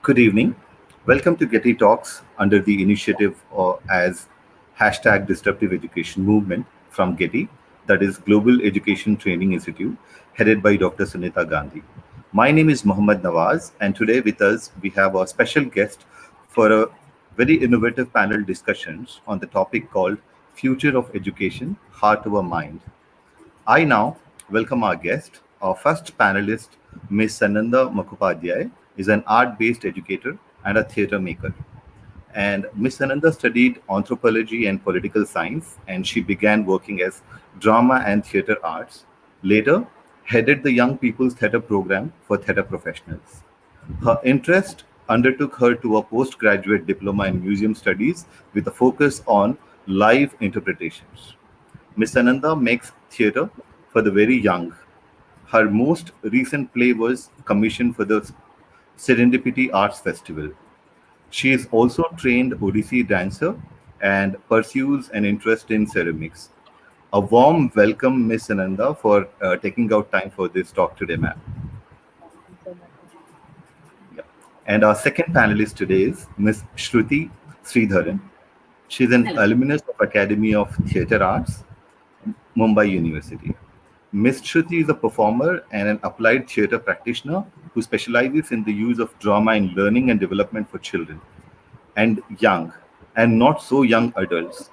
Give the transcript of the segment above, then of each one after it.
Good evening. Welcome to Getty Talks under the initiative as hashtag Disruptive Education Movement from Getty, that is Global Education Training Institute, headed by Dr. Sunita Gandhi. My name is Mohammad Nawaz, and today with us we have a special guest for a very innovative panel discussions on the topic called Future of Education, Heart over Mind. I now welcome our guest. Our first panelist, Ms. Sananda Mukhopadhyay, is an art-based educator and a theatre maker. And Ms. Sananda studied anthropology and political science, and she began working as drama and theatre arts. Later, headed the Young People's Theatre Program for theatre professionals. Her interest undertook her to a postgraduate diploma in museum studies with a focus on live interpretations. Miss Ananda makes theatre for the very young. Her most recent play was commissioned for the Serendipity Arts Festival. She is also trained Odissi dancer and pursues an interest in ceramics. A warm welcome, Miss Ananda, for taking out time for this talk today, ma'am. Yeah. And our second panelist today is Miss Shruti Sridharan. She's an Hello. alumnus of Academy of Theatre Arts, Mumbai University. Ms. Shruti is a performer and an applied theatre practitioner who specializes in the use of drama in learning and development for children and young and not so young adults.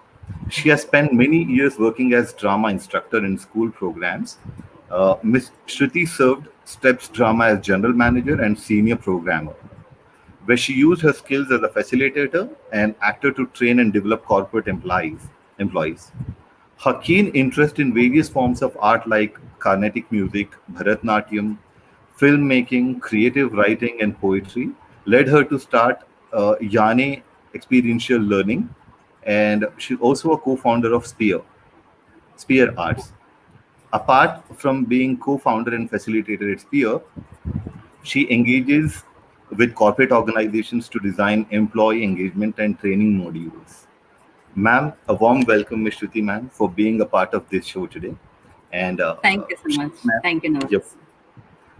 She has spent many years working as drama instructor in school programs. Ms. Shruti served Steps Drama as general manager and senior programmer, where she used her skills as a facilitator and actor to train and develop corporate employees. Her keen interest in various forms of art like Carnatic music, Bharatnatyam, filmmaking, creative writing, and poetry led her to start Yane Experiential Learning, and she's also a co-founder of Spear Arts. Apart from being co-founder and facilitator at Spear, she engages with corporate organizations to design employee engagement and training modules. Ma'am, a warm welcome, Ms. Shruti ma'am, for being a part of this show today. And Thank you so much. ma'am, Thank you, yep.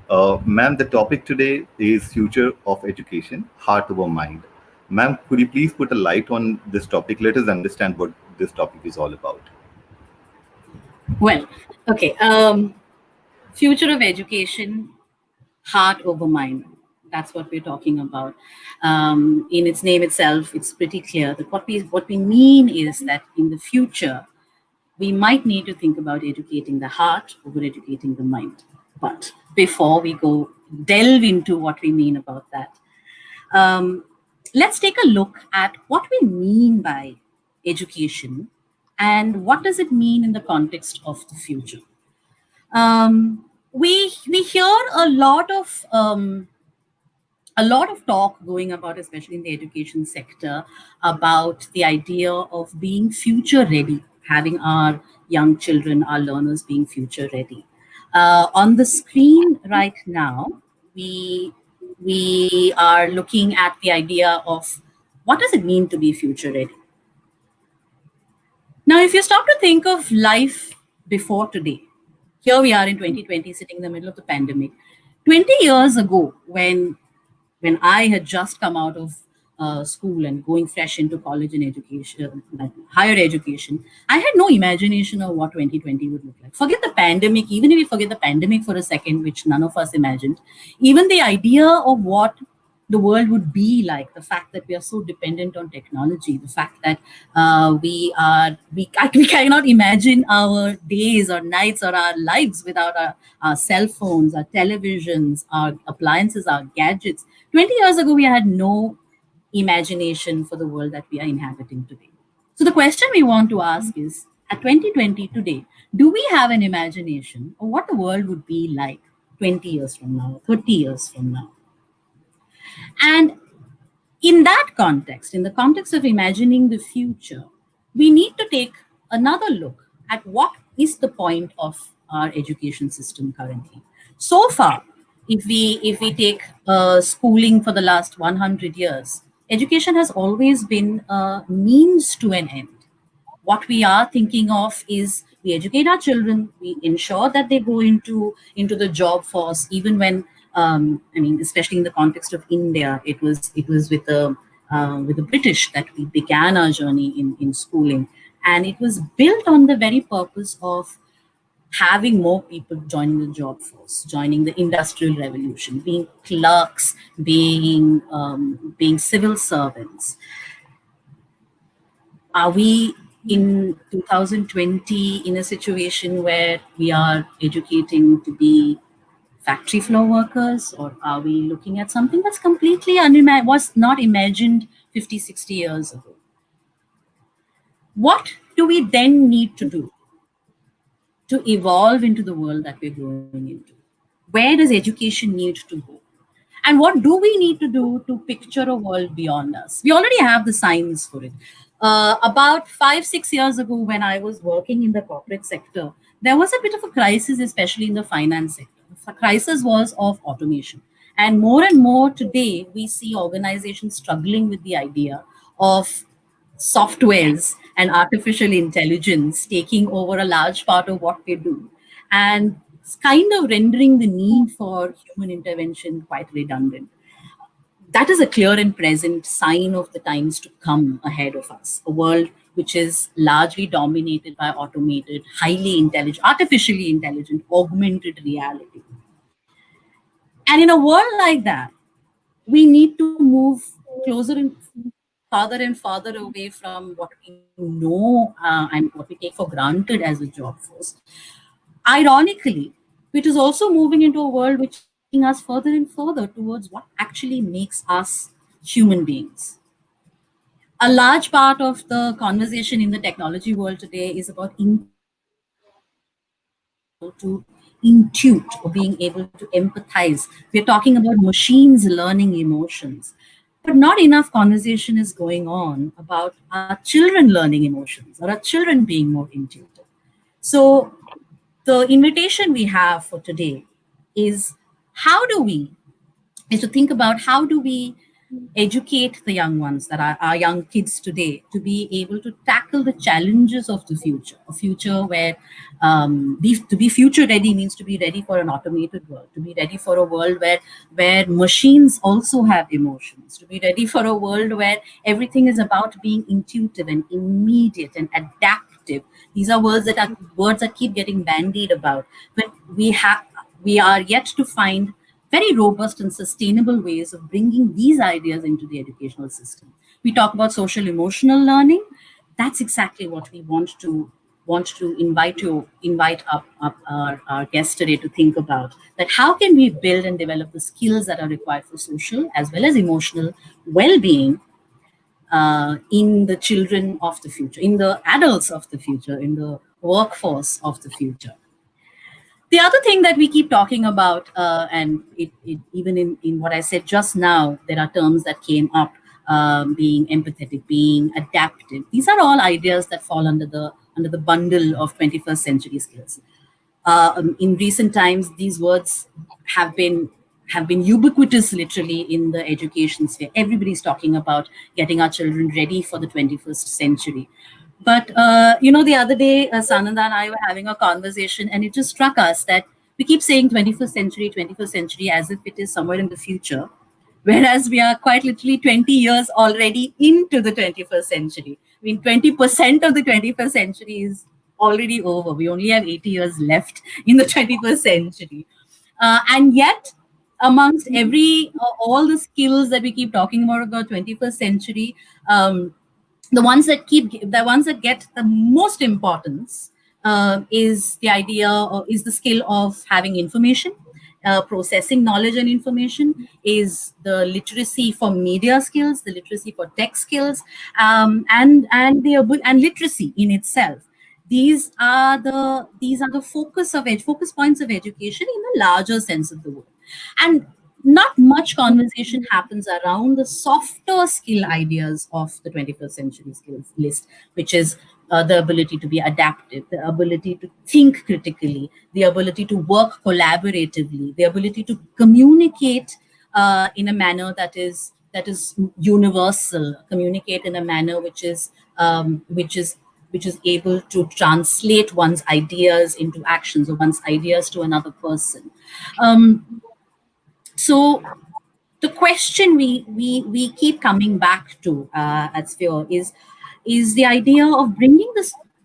Nawaz. Ma'am, the topic today is future of education, heart over mind. Ma'am, could you please put a light on this topic? Let us understand what this topic is all about. Well, okay. Future of education, heart over mind. That's what we're talking about. In its name itself, it's pretty clear that what we mean is that in the future, we might need to think about educating the heart over educating the mind. But before we go delve into what we mean about that, um, let's take a look at what we mean by education and what does it mean in the context of the future. We hear a lot of talk going about, especially in the education sector, about the idea of being future ready, having our young children, our learners being future ready. On the screen right now, we we are looking at the idea of what does it mean to be future ready. Now, if you stop to think of life before today, here we are in 2020, sitting in the middle of the pandemic. 20 years ago, when I had just come out of school and going fresh into college and education, higher education, I had no imagination of what 2020 would look like. Forget the pandemic, even if we forget the pandemic for a second, which none of us imagined, even the idea of what the world would be like, the fact that we are so dependent on technology, the fact that we cannot imagine our days or nights or our lives without our cell phones, our televisions, our appliances, our gadgets. 20 years ago, we had no imagination for the world that we are inhabiting today. So the question we want to ask is, at 2020 today, do we have an imagination of what the world would be like 20 years from now, 30 years from now? And in that context, in the context of imagining the future, we need to take another look at what is the point of our education system currently. So far, if we take schooling for the last 100 years, education has always been a means to an end. What we are thinking of is we educate our children, we ensure that they go into the job force even when I mean, especially in the context of India, it was with the British that we began our journey in schooling, and it was built on the very purpose of having more people joining the job force, joining the industrial revolution, being clerks, being civil servants. Are we in 2020 in a situation where we are educating to be factory floor workers, or are we looking at something that's completely was not imagined 50, 60 years ago? What do we then need to do to evolve into the world that we're growing into? Where does education need to go? And what do we need to do to picture a world beyond us? We already have the signs for it. About 5, 6 years ago, when I was working in the corporate sector, there was a bit of a crisis, especially in the finance sector. The crisis was of automation. And more today, we see organizations struggling with the idea of softwares and artificial intelligence taking over a large part of what they do, and it's kind of rendering the need for human intervention quite redundant. That is a clear and present sign of the times to come ahead of us, a world which is largely dominated by automated, highly intelligent, artificially intelligent, augmented reality. And in a world like that, we need to move closer and farther away from what we know and what we take for granted as a job force. Ironically, it is also moving into a world which is taking us further and further towards what actually makes us human beings. A large part of the conversation in the technology world today is about intuition, being able to intuit or being able to empathize. We're talking about machines learning emotions. But not enough conversation is going on about our children learning emotions or our children being more intuitive. So the invitation we have for today is how do we is to think about how do we educate the young ones that are our young kids today to be able to tackle the challenges of the future, a future where to be future ready means to be ready for an automated world, to be ready for a world where machines also have emotions, to be ready for a world where everything is about being intuitive and immediate and adaptive. These are words that keep getting bandied about, but we are yet to find very robust and sustainable ways of bringing these ideas into the educational system. We talk about social emotional learning. That's exactly what we want to invite up our guests today to think about. That how can we build and develop the skills that are required for social as well as emotional well-being in the children of the future, in the adults of the future, in the workforce of the future. The other thing that we keep talking about, and even in what I said just now, there are terms that came up, being empathetic, being adaptive. These are all ideas that fall under the bundle of 21st century skills. In recent times, these words have been have been ubiquitous literally in the education sphere. Everybody's talking about getting our children ready for the 21st century. But the other day, Sananda and I were having a conversation, and it just struck us that we keep saying 21st century as if it is somewhere in the future, whereas we are quite literally 20 years already into the 21st century. I mean, 20% of the 21st century is already over. We only have 80 years left in the 21st century. And yet, amongst all the skills that we keep talking about the 21st century, the ones that get the most importance is the idea or is the skill of having information, processing knowledge and information, is the literacy for media skills, the literacy for tech skills, and literacy in itself. These are the focus points of education in the larger sense of the word. And not much conversation happens around the softer skill ideas of the 21st century skills list, which is the ability to be adaptive, the ability to think critically, the ability to work collaboratively, the ability to communicate in a manner that is universal, communicate in a manner which is able to translate one's ideas into actions or one's ideas to another person. Um, So the question we keep coming back to at Sphere is the idea of bringing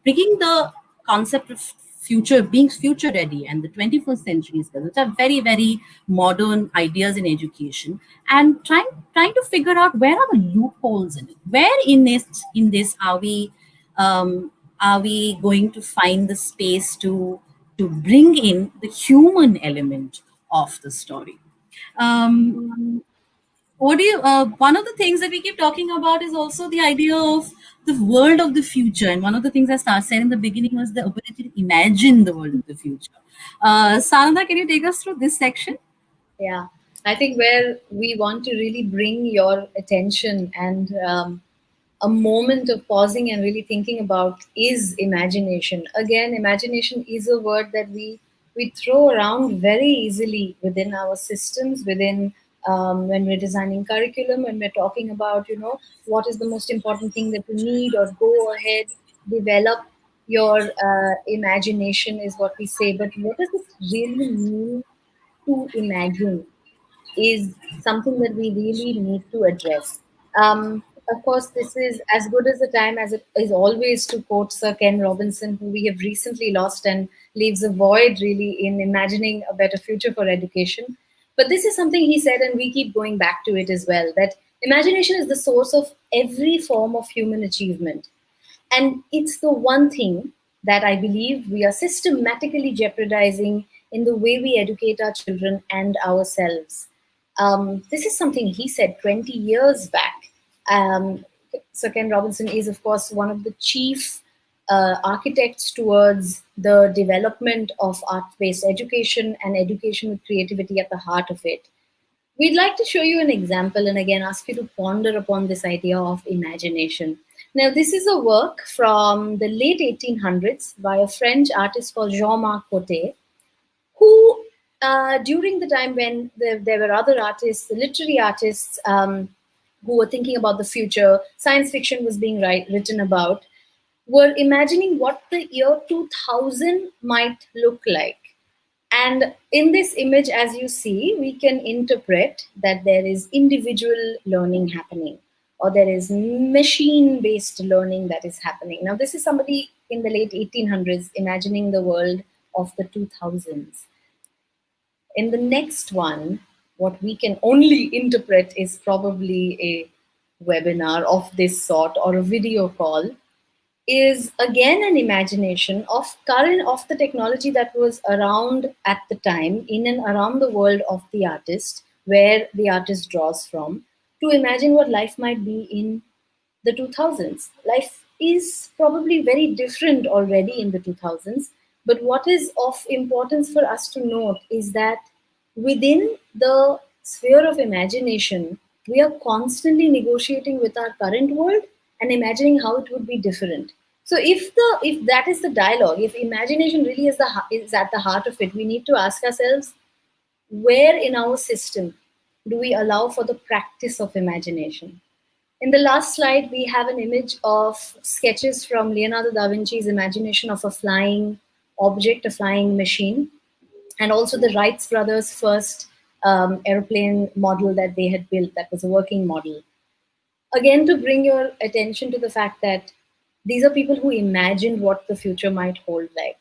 the concept of future, being future ready, and the 21st century skills, which are very very modern ideas in education, and trying to figure out where are the loopholes in it, where in this are we going to find the space to bring in the human element of the story. um, what do you One of the things that we keep talking about is also the idea of the world of the future, and one of the things I said in the beginning was the ability to imagine the world of the future. Sananda, can you take us through this section? Yeah, I think where we want to really bring your attention and a moment of pausing and really thinking about is imagination. Again, imagination is a word that we throw around very easily within our systems, within when we're designing curriculum, when we're talking about, what is the most important thing that you need, or go ahead, develop your imagination is what we say. But what does it really mean to imagine is something that we really need to address. Of course, this is as good as a time as it is always to quote Sir Ken Robinson, who we have recently lost and leaves a void really in imagining a better future for education. But this is something he said, and we keep going back to it as well, that imagination is the source of every form of human achievement. And it's the one thing that I believe we are systematically jeopardizing in the way we educate our children and ourselves. This is something he said 20 years back. Sir Ken Robinson is, of course, one of the chief architects towards the development of art based education and education with creativity at the heart of it. We'd like to show you an example and again ask you to ponder upon this idea of imagination. Now, this is a work from the late 1800s by a French artist called Jean-Marc Cotet, who, during the time when there were other artists, literary artists, who were thinking about the future, science fiction was being written about, were imagining what the year 2000 might look like. And in this image, as you see, we can interpret that there is individual learning happening, or there is machine based learning that is happening. Now, this is somebody in the late 1800s imagining the world of the 2000s. In the next one, what we can only interpret is probably a webinar of this sort or a video call, is again an imagination of the technology that was around at the time in and around the world of the artist, where the artist draws from, to imagine what life might be in the 2000s. Life is probably very different already in the 2000s, but what is of importance for us to note is that within the sphere of imagination, we are constantly negotiating with our current world and imagining how it would be different. So if that is the dialogue, if imagination really is at the heart of it, we need to ask ourselves, where in our system do we allow for the practice of imagination? In the last slide, we have an image of sketches from Leonardo da Vinci's imagination of a flying object, a flying machine, and also the Wright brothers' first airplane model that they had built, that was a working model. Again, to bring your attention to the fact that these are people who imagined what the future might hold like.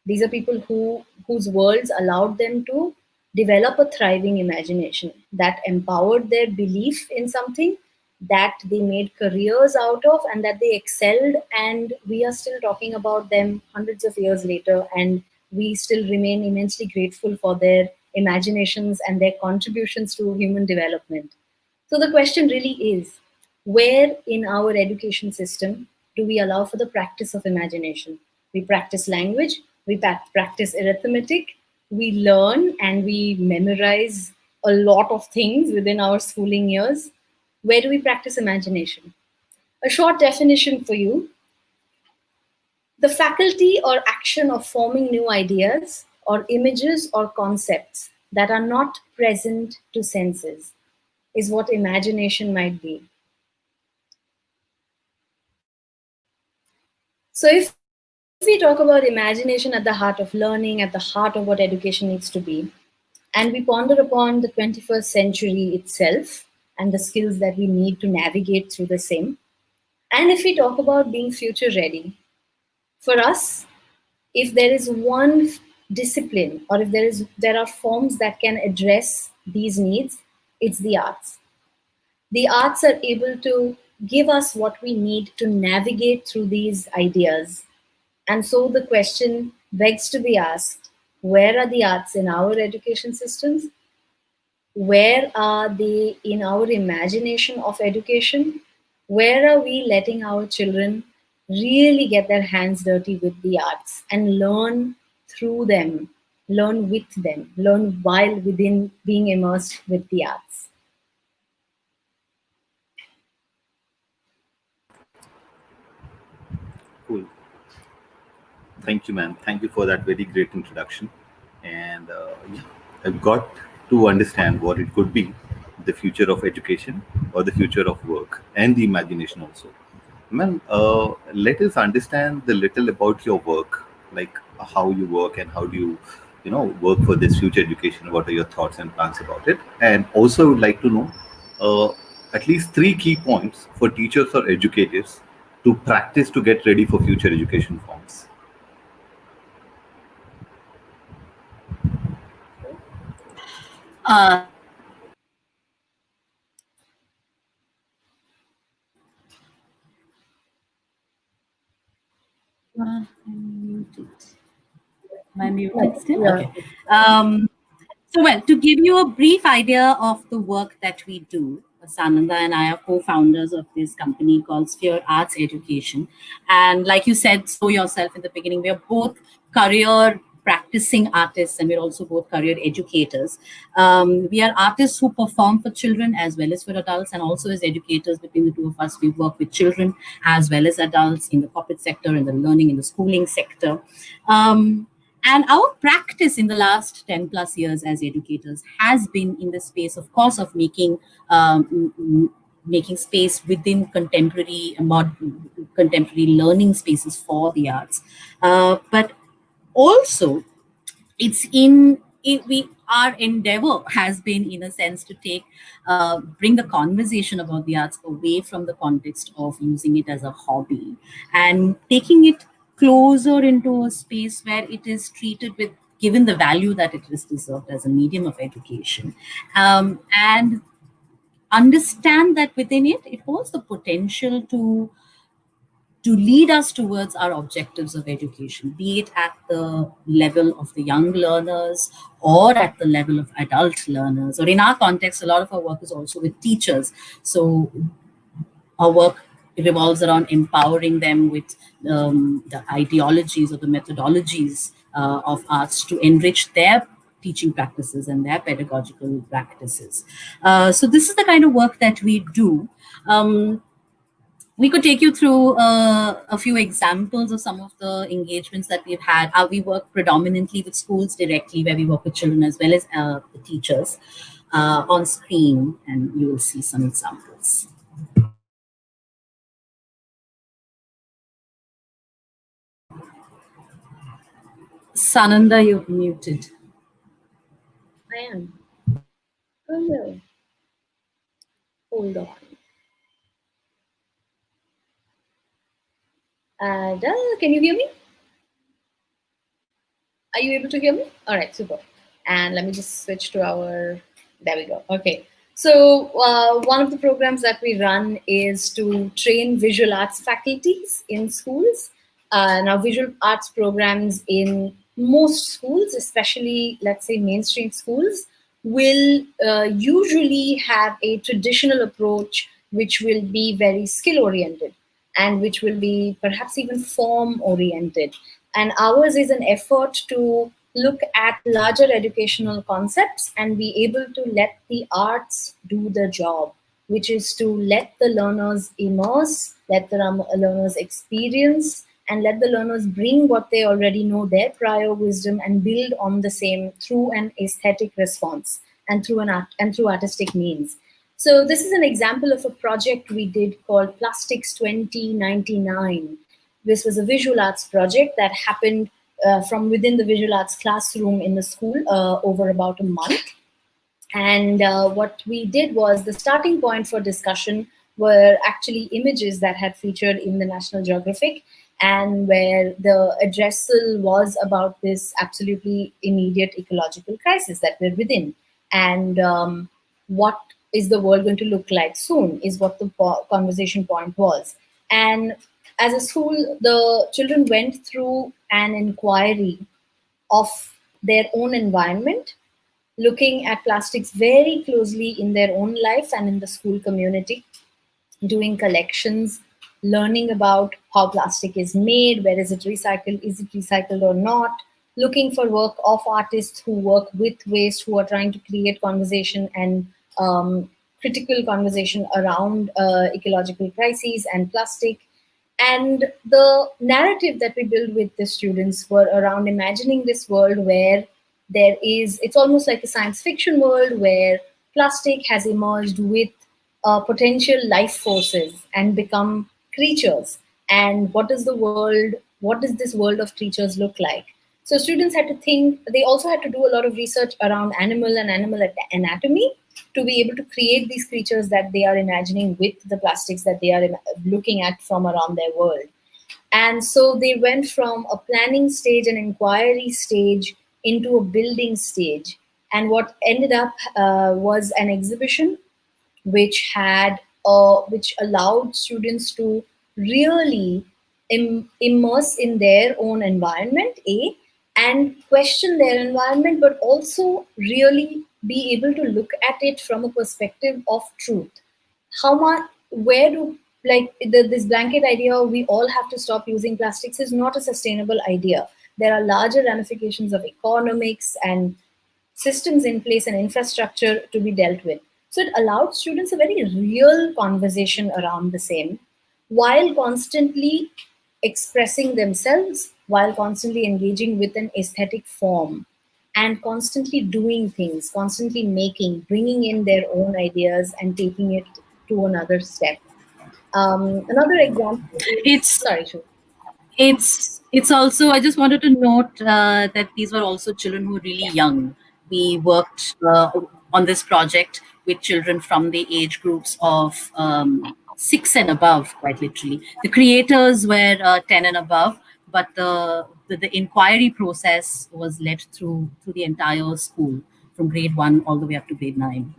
These are people whose worlds allowed them to develop a thriving imagination that empowered their belief in something that they made careers out of and that they excelled. And we are still talking about them hundreds of years later, and we still remain immensely grateful for their imaginations and their contributions to human development. So the question really is, where in our education system do we allow for the practice of imagination? We practice language, we practice arithmetic, we learn and we memorize a lot of things within our schooling years. Where do we practice imagination? A short definition for you: the faculty or action of forming new ideas or images or concepts that are not present to senses is what imagination might be. So, if we talk about imagination at the heart of learning, at the heart of what education needs to be, And we ponder upon the 21st century itself and the skills that we need to navigate through the same. And if we talk about being future ready, for us, if there is one discipline, or if there are forms that can address these needs, it's the arts. The arts are able to give us what we need to navigate through these ideas. And so the question begs to be asked, where are the arts in our education systems? Where are they in our imagination of education? Where are we letting our children really get their hands dirty with the arts and learn through them, learn with them, learn while within being immersed with the arts? Cool. Thank you, ma'am. Thank you for that very great introduction. And yeah, I've got to understand what it could be, the future of education or the future of work and the imagination also. Ma'am, let us understand the little about your work, like how you work and how do you, work for this future education. What are your thoughts and plans about it? And also, I would like to know uh, at least three key points for teachers or educators to practice to get ready for future education forms. Uh, I'm muted. Am I muted still? Yeah. Okay. Um, well, to give you a brief idea of the work that we do, Sananda and I are co-founders of this company called Sphere Arts Education. And like you said so yourself in the beginning, we are both career practicing artists and we're also both career educators. We are artists who perform for children as well as for adults, and also as educators between the two of us, we work with children as well as adults in the corporate sector, in the learning, in the schooling sector. And our practice in the last 10 plus years as educators has been in the space, of course, of making space within contemporary learning spaces for the arts. But also, it's in it, we our endeavor has been in a sense to bring the conversation about the arts away from the context of using it as a hobby and taking it closer into a space where it is treated with given the value that it is deserved as a medium of education, and understand that within it holds the potential to lead us towards our objectives of education, be it at the level of the young learners or at the level of adult learners. Or in our context, a lot of our work is also with teachers. So our work revolves around empowering them with the ideologies or the methodologies of arts to enrich their teaching practices and their pedagogical practices. So this is the kind of work that we do. We could take you through a few examples of some of the engagements that we've had. We work predominantly with schools directly, where we work with children as well as the teachers on screen, and you will see some examples. Sananda, you're muted. I am. Oh, no. Hold on. And can you hear me? Are you able to hear me? All right, super. And let me just switch to our, there we go. Okay. So one of the programs that we run is to train visual arts faculties in schools. Now, visual arts programs in most schools, especially, let's say, mainstream schools, will usually have a traditional approach which will be very skill oriented and which will be perhaps even form oriented. And ours is an effort to look at larger educational concepts and be able to let the arts do the job, which is to let the learners immerse, let the learners experience, and let the learners bring what they already know, their prior wisdom, and build on the same through an aesthetic response and through an art and through artistic means. So this is an example of a project we did called Plastics 2099. This was a visual arts project that happened from within the visual arts classroom in the school over about a month. And what we did was, the starting point for discussion were actually images that had featured in the National Geographic, and where the addressal was about this absolutely immediate ecological crisis that we're within. And what is the world going to look like soon, is what the conversation point was. And as a school, the children went through an inquiry of their own environment, looking at plastics very closely in their own lives and in the school community, doing collections, learning about how plastic is made, where is it recycled or not, looking for work of artists who work with waste, who are trying to create conversation and critical conversation around ecological crises and plastic. And the narrative that we build with the students were around imagining this world where it's almost like a science fiction world where plastic has emerged with potential life forces and become creatures. And what does this world of creatures look like? So students had to think, they also had to do a lot of research around animal and animal anatomy to be able to create these creatures that they are imagining with the plastics that they are looking at from around their world. And so they went from a planning stage, an inquiry stage, into a building stage. And what ended up was an exhibition which allowed students to really immerse in their own environment, and question their environment, but also really be able to look at it from a perspective of truth. How much, where do, like this blanket idea, we all have to stop using plastics, is not a sustainable idea. There are larger ramifications of economics and systems in place and infrastructure to be dealt with. So it allowed students a very real conversation around the same, while constantly expressing themselves, while constantly engaging with an aesthetic form, and constantly doing things, constantly making, bringing in their own ideas and taking it to another step. Another example is, It's sorry, Shu. it's also, I just wanted to note that these were also children who were really young. We worked on this project with children from the age groups of 6 and above, quite literally. The creators were 10 and above, but the inquiry process was led through the entire school, from grade 1 all the way up to grade 9.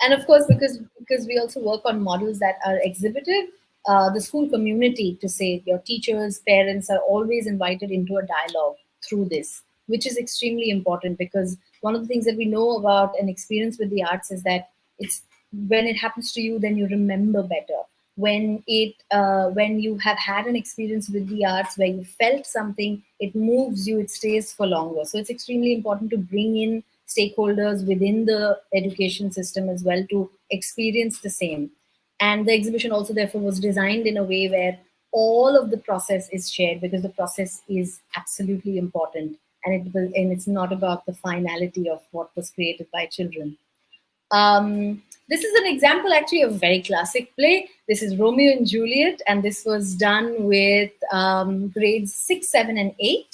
And of course, because we also work on models that are exhibitive, the school community, to say your teachers, parents, are always invited into a dialogue through this, which is extremely important, because one of the things that we know about an experience with the arts is that it's, when it happens to you, then you remember better. When you have had an experience with the arts where you felt something, it moves you, it stays for longer. So it's extremely important to bring in stakeholders within the education system as well to experience the same. And the exhibition also therefore was designed in a way where all of the process is shared, because the process is absolutely important, and it's not about the finality of what was created by children. This is an example actually of a very classic play. This is Romeo and Juliet, and this was done with grades 6, 7, and 8.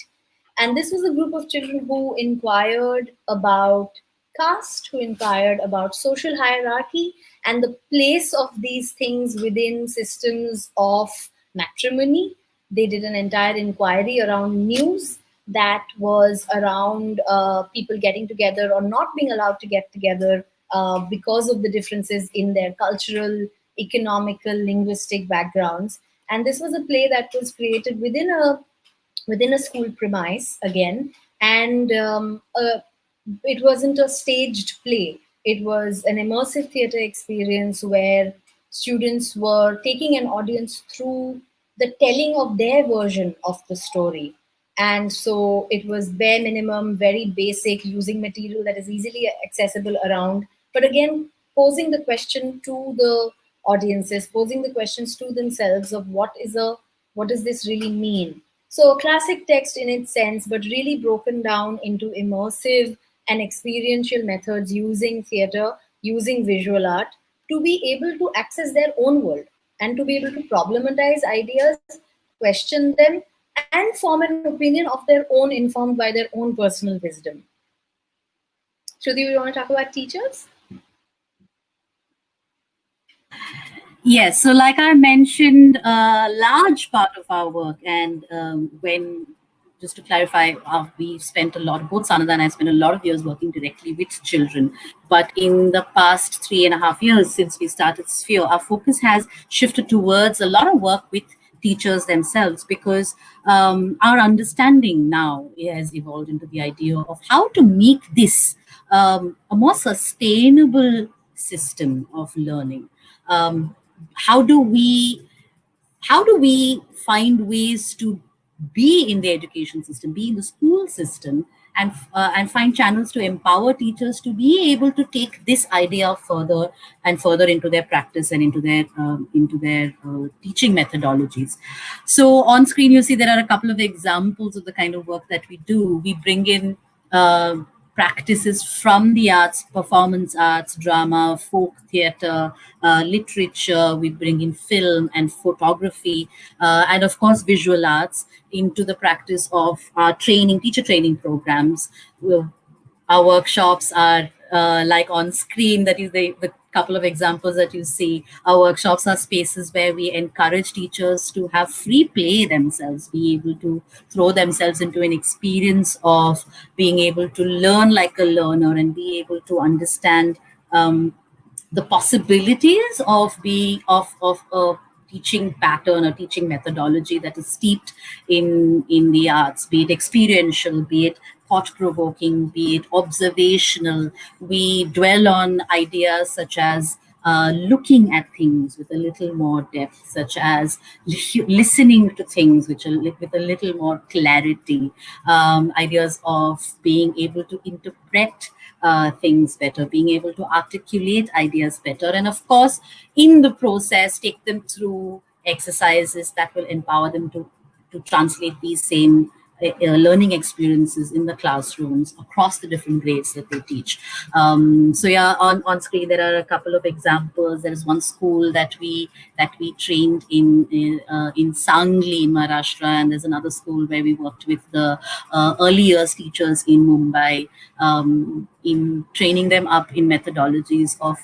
And this was a group of children who inquired about caste, who inquired about social hierarchy, and the place of these things within systems of matrimony. They did an entire inquiry around news that was around people getting together or not being allowed to get together because of the differences in their cultural, economical, linguistic backgrounds. And this was a play that was created within a school premise again, and it wasn't a staged play. It was an immersive theater experience where students were taking an audience through the telling of their version of the story. And so it was bare minimum, very basic, using material that is easily accessible around. But again, posing the question to the audiences, posing the questions to themselves of what does this really mean? So a classic text in its sense, but really broken down into immersive and experiential methods using theater, using visual art to be able to access their own world and to be able to problematize ideas, question them, and form an opinion of their own, informed by their own personal wisdom. Shruti, you want to talk about teachers? Yes, so like I mentioned, a large part of our work, and when just to clarify, we've spent a lot, both Sanada and I spent a lot of years working directly with children. But in the past 3.5 years since we started Sphere, our focus has shifted towards a lot of work with teachers themselves, because our understanding now has evolved into the idea of how to make this a more sustainable system of learning. um, how do we find ways to be in the education system, be in the school system, and find channels to empower teachers to be able to take this idea further and further into their practice and into their teaching methodologies. So on screen you see there are a couple of examples of the kind of work that we do. We bring in uh, practices from the arts, performance arts, drama, folk theatre, literature. We bring in film and photography, and of course, visual arts into the practice of our training, teacher training programs. Our workshops are like on screen, that is the couple of examples that you see. Our workshops are spaces where we encourage teachers to have free play themselves, be able to throw themselves into an experience of being able to learn like a learner and be able to understand the possibilities of being of a teaching pattern or teaching methodology that is steeped in the arts, be it experiential, be it thought provoking, be it observational. We dwell on ideas such as looking at things with a little more depth, such as listening to things with a little more clarity, ideas of being able to interpret things better, being able to articulate ideas better, and of course, in the process, take them through exercises that will empower them to translate these same learning experiences in the classrooms across the different grades that they teach. So yeah, on screen there are a couple of examples. There is one school that we trained in Sangli in Maharashtra, and there's another school where we worked with the early years teachers in Mumbai, in training them up in methodologies of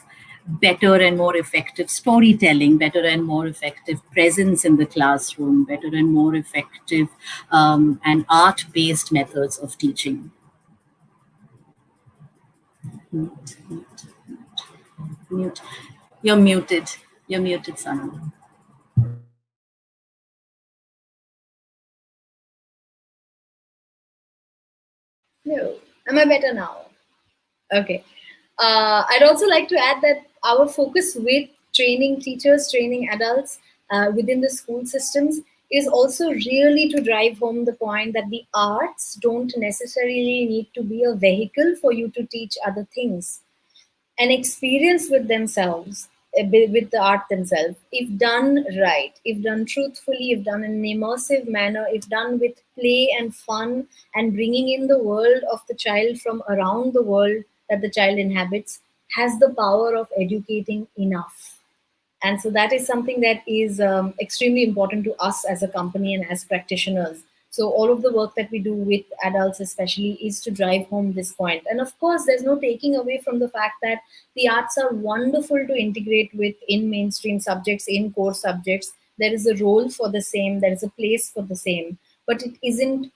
better and more effective storytelling, better and more effective presence in the classroom, better and more effective and art based methods of teaching. Mute, mute, mute. You're muted. You're muted, Sana. No. Am I better now? Okay. I'd also like to add that our focus with training teachers, training adults within the school systems is also really to drive home the point that the arts don't necessarily need to be a vehicle for you to teach other things. An experience with themselves, with the art themselves, if done right, if done truthfully, if done in an immersive manner, if done with play and fun and bringing in the world of the child from around the world that the child inhabits, has the power of educating enough. And so that is something that is extremely important to us as a company and as practitioners. So all of the work that we do with adults especially is to drive home this point. And of course, there's no taking away from the fact that the arts are wonderful to integrate with in mainstream subjects, in core subjects. There is a role for the same, there is a place for the same, but it isn't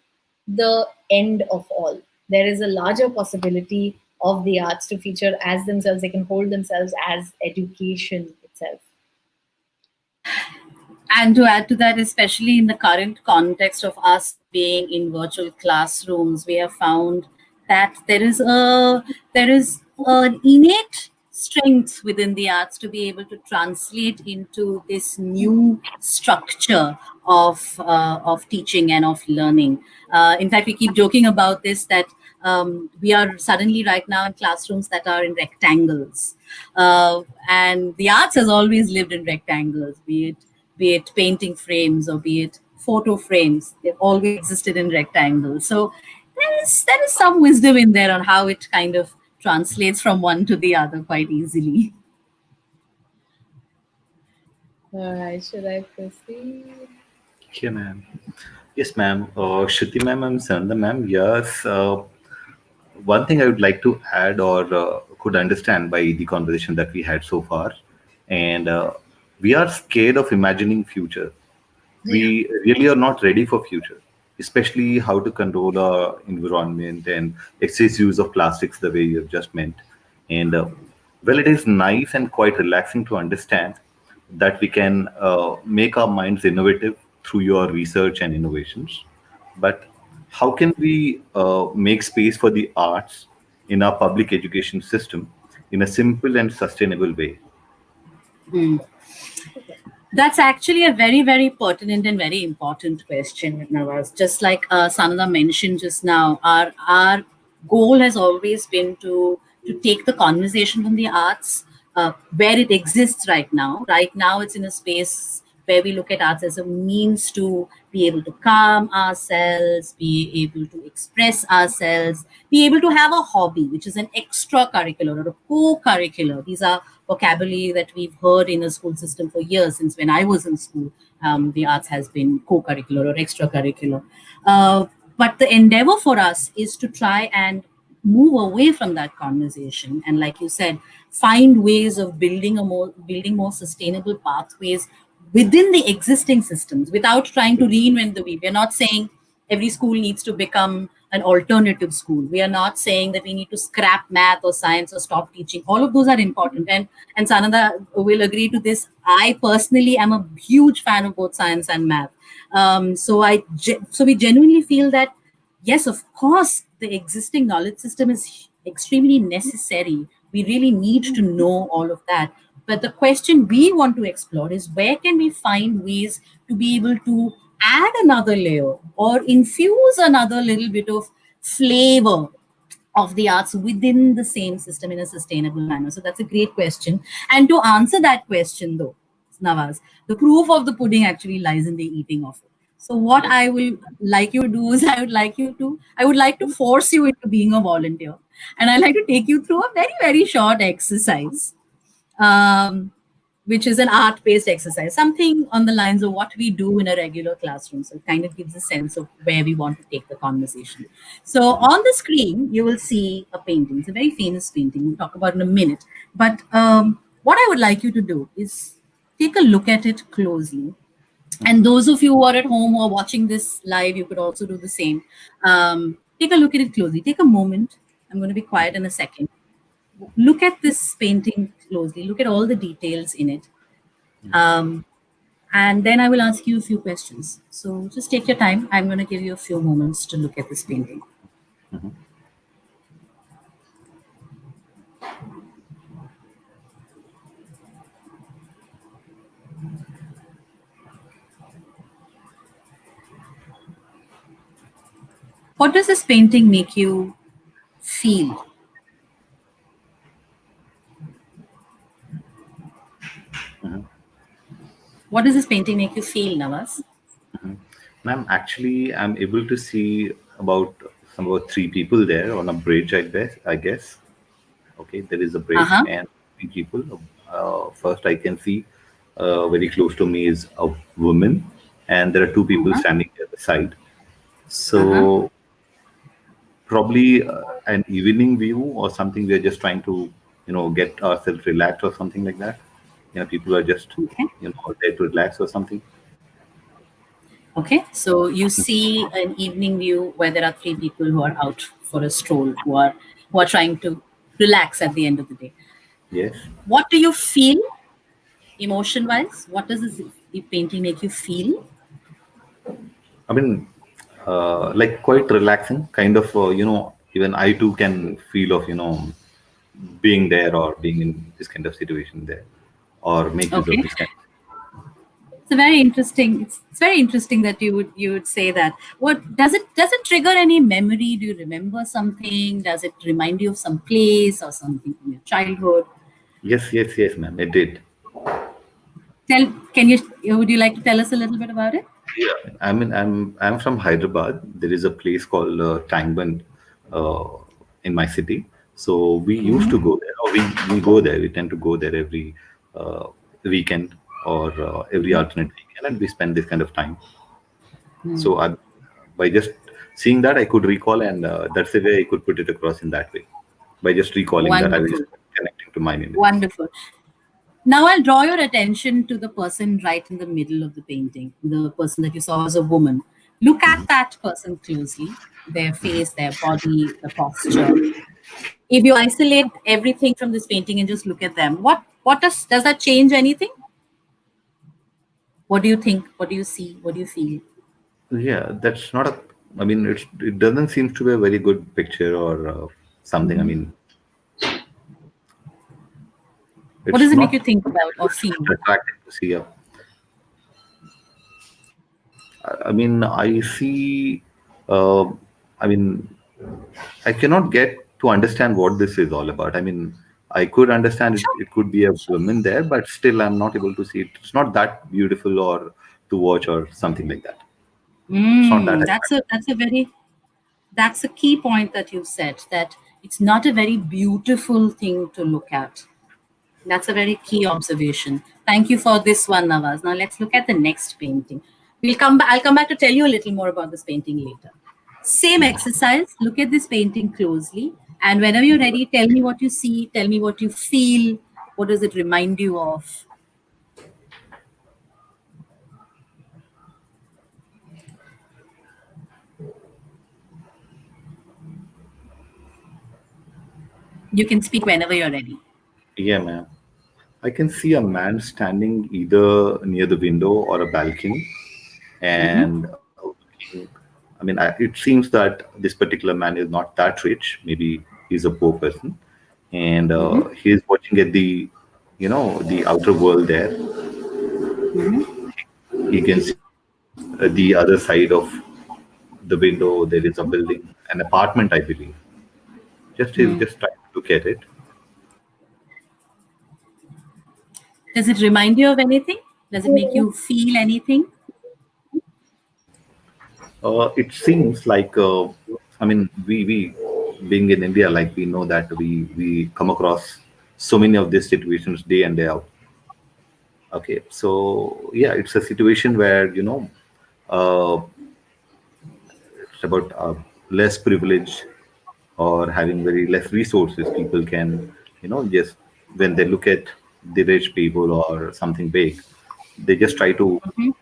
the end of all. There is a larger possibility of the arts to feature as themselves. They can hold themselves as education itself. And to add to that, especially in the current context of us being in virtual classrooms, we have found that there is an innate strength within the arts to be able to translate into this new structure of teaching and of learning. In fact, we keep joking about this, that we are suddenly right now in classrooms that are in rectangles, and the arts has always lived in rectangles, be it painting frames or be it photo frames. They've always existed in rectangles. So there is some wisdom in there on how it kind of translates from one to the other quite easily. All right, should I proceed? Yeah, man. Yes, ma'am. Shruti ma'am and Sanda ma'am. Yes. One thing I would like to add or could understand by the conversation that we had so far, and we are scared of imagining future. Yeah. We really are not ready for future, especially how to control our environment and excess use of plastics the way you have just meant. And well, it is nice and quite relaxing to understand that we can make our minds innovative through your research and innovations. But how can we make space for the arts in our public education system in a simple and sustainable way? Hmm. That's actually a very, very pertinent and very important question, Nawaz. Just like Sanada mentioned just now, our goal has always been to take the conversation from the arts where it exists right now. Right now, it's in a space where we look at arts as a means to be able to calm ourselves, be able to express ourselves, be able to have a hobby, which is an extracurricular or a co-curricular. These are vocabulary that we've heard in the school system for years. Since when I was in school, the arts has been co-curricular or extracurricular. But the endeavor for us is to try and move away from that conversation and, like you said, find ways of building more sustainable pathways within the existing systems without trying to reinvent the wheel. We're not saying every school needs to become an alternative school. We are not saying that we need to scrap math or science or stop teaching. All of those are important. And Sananda will agree to this. I personally am a huge fan of both science and math. So we genuinely feel that yes, of course, the existing knowledge system is extremely necessary. We really need to know all of that. But the question we want to explore is where can we find ways to be able to add another layer or infuse another little bit of flavor of the arts within the same system in a sustainable manner? So that's a great question. And to answer that question, though, Nawaz, the proof of the pudding actually lies in the eating of it. So what I will like you to do is I would like to force you into being a volunteer. And I'd like to take you through a very, very short exercise, um, which is an art based exercise, something on the lines of what we do in a regular classroom. So it kind of gives a sense of where we want to take the conversation. So on the screen, you will see a painting. It's a very famous painting. We'll talk about it in a minute. But what I would like you to do is take a look at it closely. And those of you who are at home who are watching this live, you could also do the same. Take a look at it closely. Take a moment. I'm going to be quiet in a second. Look at this painting closely. Look at all the details in it. Um, and then I will ask you a few questions. So just take your time. I'm going to give you a few moments to look at this painting. What does this painting make you feel? What does this painting make you feel, Nawaz? Ma'am, actually, I'm able to see about three people there on a bridge. I guess. Okay, there is a Uh bridge huh. and three people. First, I can see very close to me is a woman, and there are two Uh people huh. standing at the side. Uh huh. So probably an evening view or something. We are just trying to, get ourselves relaxed or something like that. People are just, Okay. there to relax or something. Okay. So you see an evening view where there are three people who are out for a stroll, who are trying to relax at the end of the day. Yes. What do you feel emotion wise? What does this painting make you feel? I mean, like quite relaxing, kind of, even I too can feel of, being there or being in this kind of situation there or make use of Okay. this kind. It's a very interesting. It's very interesting that you would say that. What does it trigger any memory? Do you remember something? Does it remind you of some place or something from your childhood? Yes, yes, yes, ma'am. It did. Tell can you Would you like to tell us a little bit about it? Yeah, I mean, I'm from Hyderabad. There is a place called Tangband uh, in my city. So we used to Mm-hmm. go there, or we go there. We tend to go there every weekend or every alternate weekend, and we spend this kind of time. So Mm. by just seeing that, I could recall, and that's the way I could put it across in that way. By just recalling that, I was just Wonderful. connecting to my memories. Wonderful. Now I'll draw your attention to the person right in the middle of the painting, the person that you saw as a woman. Look at that person closely, their face, their body, the posture. If you isolate everything from this painting and just look at them, what does that change anything? What do you think? What do you see? What do you feel? Yeah, that's not a. I mean, it doesn't seem to be a very good picture or something. I Mhm. mean, What does it's it make you not think about or feel? attractive to see. I mean, I see. Uh, I mean, I cannot get to understand what this is all about. I mean, I could understand it. Sure. It could be a Sure. woman there, but still, I'm not able to see it. It's not that beautiful or to watch or something like that. It's not that attractive. That's a key point that you said, that it's not a very beautiful thing to look at. That's a very key observation. Thank you for this one, Nawaz. Now let's look at the next painting. I'll come back to tell you a little more about this painting later. Same exercise. Look at this painting closely, and whenever you're ready, tell me what you see. Tell me what you feel. What does it remind you of? You can speak whenever you're ready. Yeah, ma'am. I can see a man standing either near the window or a balcony, Mhm. and I mean, it seems that this particular man is not that rich. Maybe he's a poor person, and Mhm. he's watching at the, the outer world there. Mhm. He can see the other side of the window. There is a building, an apartment, I believe. Just he's Hmm. just trying to look at it. Does it remind you of anything? Does it make you feel anything? It seems like, I mean, we being in India, like we know that we come across so many of these situations day in day out. Okay, so yeah, it's a situation where uh, it's about less privilege or having very less resources. People can, just when they look at the rich people or something big, they just try to Mhm.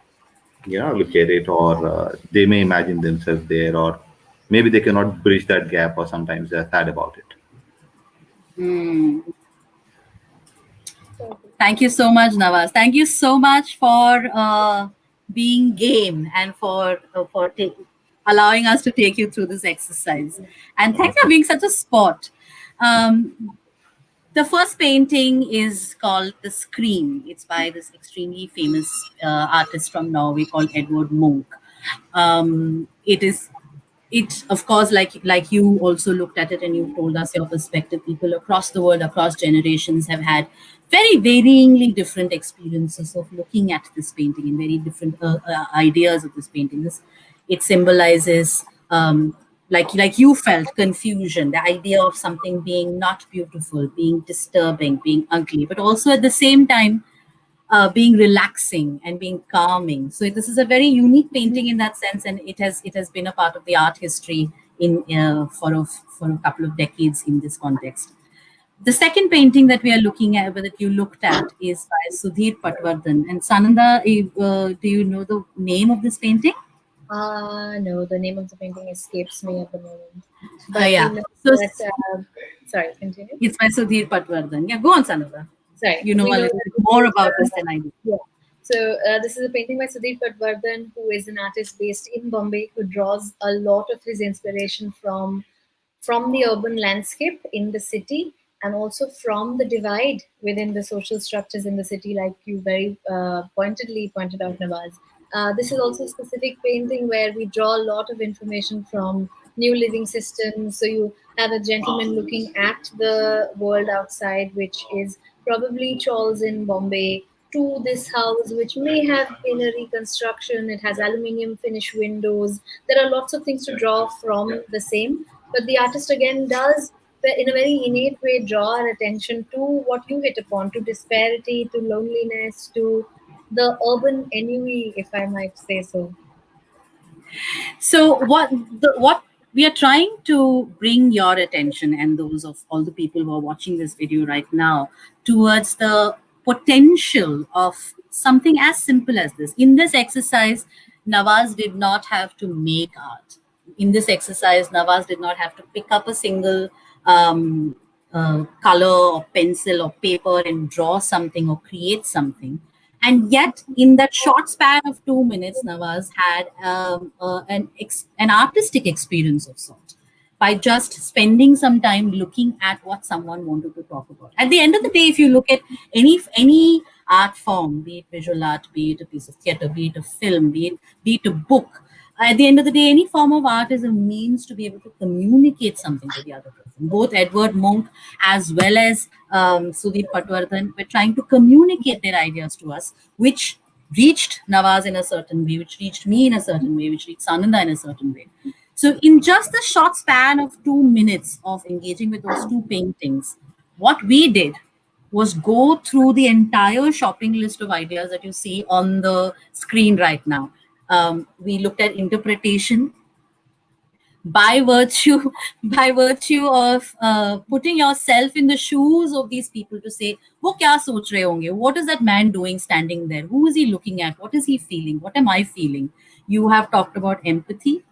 look at it, or they may imagine themselves there, or maybe they cannot bridge that gap, or sometimes they're sad about it. Hmm. Thank you so much, Nawaz. Thank you so much for being game and for allowing us to take you through this exercise. And thanks for being such a sport. Um, the first painting is called The Scream. It's by this extremely famous artist from Norway called Edward Munch. It is it of course, like you also looked at it and you told us your perspective, people across the world, across generations, have had very varyingly different experiences of looking at this painting and very different ideas of this painting. It symbolizes like you felt confusion, the idea of something being not beautiful, being disturbing, being ugly, but also at the same time being relaxing and being calming. So this is a very unique painting in that sense, and it has been a part of the art history in for a couple of decades in this context. The second painting that we are looking at, that you looked at, is by Sudhir Patwardhan. And Sananda, do you know the name of this painting? No, the name of the painting escapes me at the moment. But we Yeah. know So that, sorry, continue. it's by Sudhir Patwardhan. Yeah, go on, Sananda. Sorry, You know we a know little that bit this more is, about this than I do. yeah. So this is a painting by Sudeep Patwardhan, who is an artist based in Bombay, who draws a lot of his inspiration from the urban landscape in the city, and also from the divide within the social structures in the city, like you very pointedly pointed out, Nawaz. This is also a specific painting where we draw a lot of information from new living systems. So you have a gentleman looking at the world outside, which is probably Charles in Bombay, to this house, which may have been a reconstruction. It has aluminium finish windows. There are lots of things to draw from the same, but the artist again does, in a very innate way, draw our attention to what you hit upon, to disparity, to loneliness, to the urban ennui, if I might say so. So what we are trying to bring your attention and those of all the people who are watching this video right now towards the potential of something as simple as this. In this exercise, Nawaz did not have to make art. In this exercise, Nawaz did not have to pick up a single color or pencil or paper and draw something or create something. And yet, in that short span of 2 minutes, Nawaz had an artistic experience of sort by just spending some time looking at what someone wanted to talk about. At the end of the day, if you look at any art form, be it visual art, be it a piece of theater, be it a film, be it a book, at the end of the day, any form of art is a means to be able to communicate something to the other person. Both Edward Munch as well as Sudhir Patwardhan were trying to communicate their ideas to us, which reached Nawaz in a certain way, which reached me in a certain way, which reached Sananda in a certain way. So, in just the short span of 2 minutes of engaging with those two paintings, what we did was go through the entire shopping list of ideas that you see on the screen right now. We looked at interpretation by virtue by virtue of putting yourself in the shoes of these people to say, "वो क्या सोच रहे होंगे? What is that man doing standing there? Who is he looking at? What is he feeling? What am I feeling?" You have talked about empathy.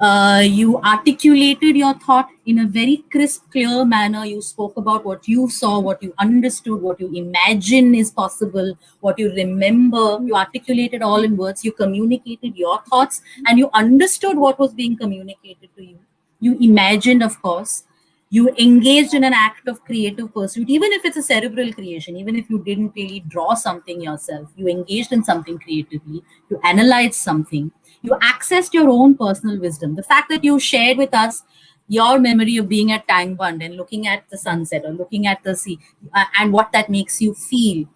You articulated your thought in a very crisp, clear manner. You spoke about what you saw, what you understood, what you imagine is possible, what you remember. You articulated all in words. You communicated your thoughts and you understood what was being communicated to you. You imagined, of course. You engaged in an act of creative pursuit, even if it's a cerebral creation, even if you didn't really draw something yourself, you engaged in something creatively, you analyzed something, you accessed your own personal wisdom. The fact that you shared with us your memory of being at Tang Bund and looking at the sunset or looking at the sea and what that makes you feel.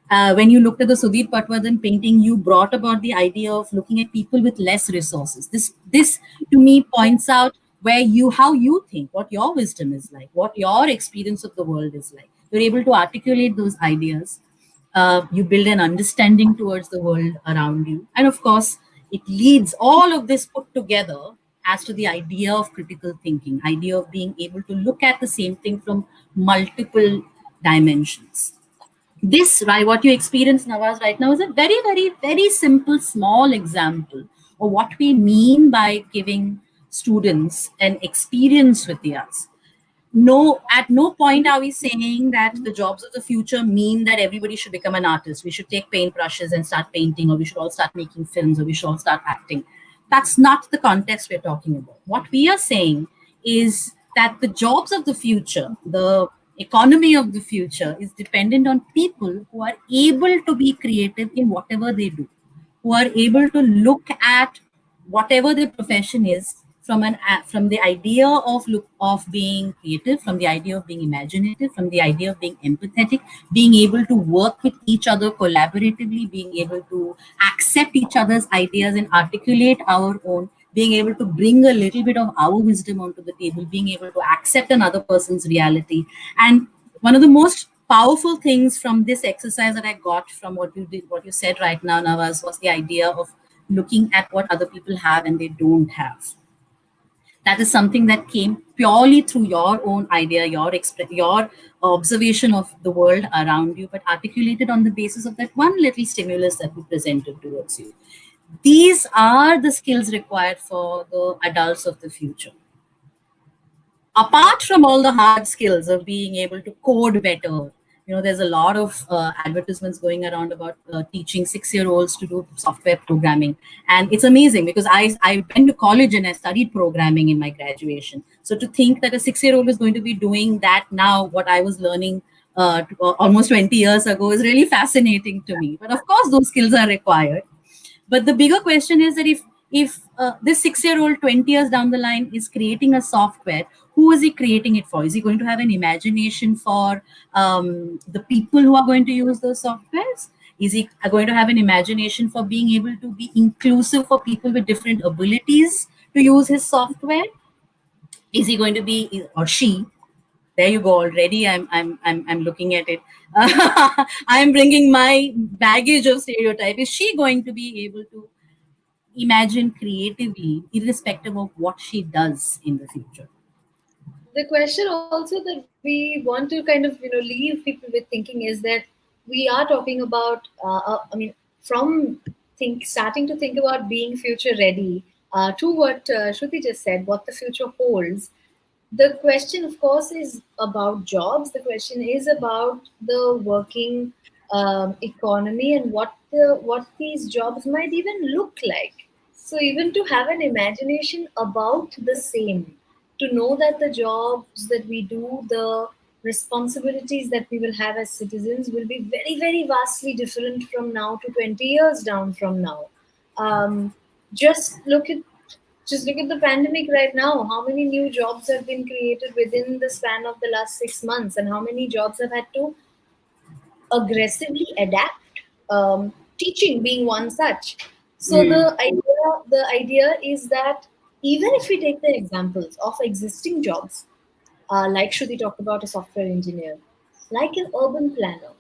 When you looked at the Sudhir Patwardhan painting, you brought about the idea of looking at people with less resources. This to me points out where you how you think, what your wisdom is like, what your experience of the world is like. You're able to articulate those ideas. You build an understanding towards the world around you, and of course, it leads all of this put together as to the idea of critical thinking, idea of being able to look at the same thing from multiple dimensions. This, right, what you experience, Nawaz, right now is a very, very, very simple, small example of what we mean by giving students an experience with the arts. No, at no point are we saying that the jobs of the future mean that everybody should become an artist. We should take paintbrushes and start painting, or we should all start making films, or we should all start acting. That's not the context we're talking about. What we are saying is that the jobs of the future, the economy of the future, is dependent on people who are able to be creative in whatever they do, who are able to look at whatever their profession is from the idea of being creative, from the idea of being imaginative, from the idea of being empathetic, being able to work with each other collaboratively, being able to accept each other's ideas and articulate our own, being able to bring a little bit of our wisdom onto the table, being able to accept another person's reality. And one of the most powerful things from this exercise that I got from what you did, what you said right now, Nawaz, was the idea of looking at what other people have and they don't have. That is something that came purely through your own idea, your observation of the world around you, but articulated on the basis of that one little stimulus that we presented towards you. These are the skills required for the adults of the future. Apart from all the hard skills of being able to code better, there's a lot of advertisements going around about teaching 6-year-olds to do software programming, and it's amazing because I went to college and I studied programming in my graduation. So to think that a 6-year-old is going to be doing that now, what I was learning almost 20 years ago, is really fascinating to me. But of course, those skills are required. But the bigger question is that if this 6-year-old 20 years down the line is creating a software, who is he creating it for? Is he going to have an imagination for the people who are going to use those softwares? Is he going to have an imagination for being able to be inclusive for people with different abilities to use his software? Is he going to be, or she? There you go. Already, I'm looking at it. I am bringing my baggage of stereotype. Is she going to be able to imagine creatively, irrespective of what she does in the future? The question also that we want to kind of leave people with thinking is that we are talking about I mean, from starting to think about being future ready, to what Shruti just said, what the future holds. The question, of course, is about jobs. The question is about the working economy and what these jobs might even look like. So even to have an imagination about the same, to know that the jobs that we do, the responsibilities that we will have as citizens will be very, very vastly different from now to 20 years down from now. Um, just look at just look at the pandemic right now. How many new jobs have been created within the span of the last 6 months, and how many jobs have had to aggressively adapt? Teaching being one such. So Mm. the idea is that even if we take the examples of existing jobs, like Shruti talked about a software engineer, like an urban planner,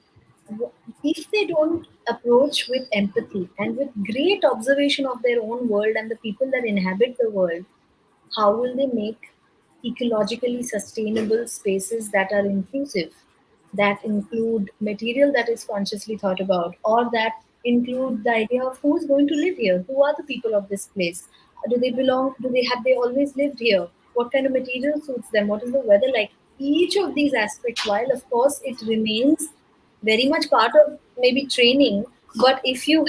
if they don't approach with empathy and with great observation of their own world and the people that inhabit the world, how will they make ecologically sustainable spaces that are inclusive, that include material that is consciously thought about, or that include the idea of who is going to live here, who are the people of this place, do they belong, have they always lived here, what kind of material suits them, what is the weather like? Each of these aspects, while of course it remains very much part of maybe training, but if you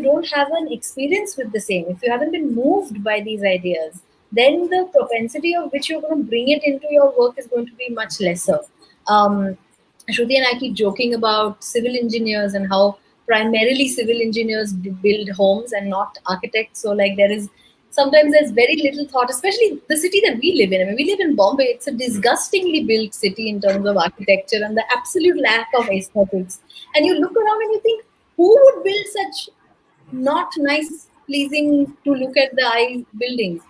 don't have an experience with the same, if you haven't been moved by these ideas, then the propensity of which you're going to bring it into your work is going to be much lesser. um, Shruti and I keep joking about civil engineers and how primarily civil engineers build homes and not architects. So, like, sometimes there's very little thought, especially the city that we live in. I mean, we live in Bombay. It's a disgustingly built city in terms of architecture and the absolute lack of aesthetics. And you look around and you think, who would build such not nice, pleasing to look at the eye buildings?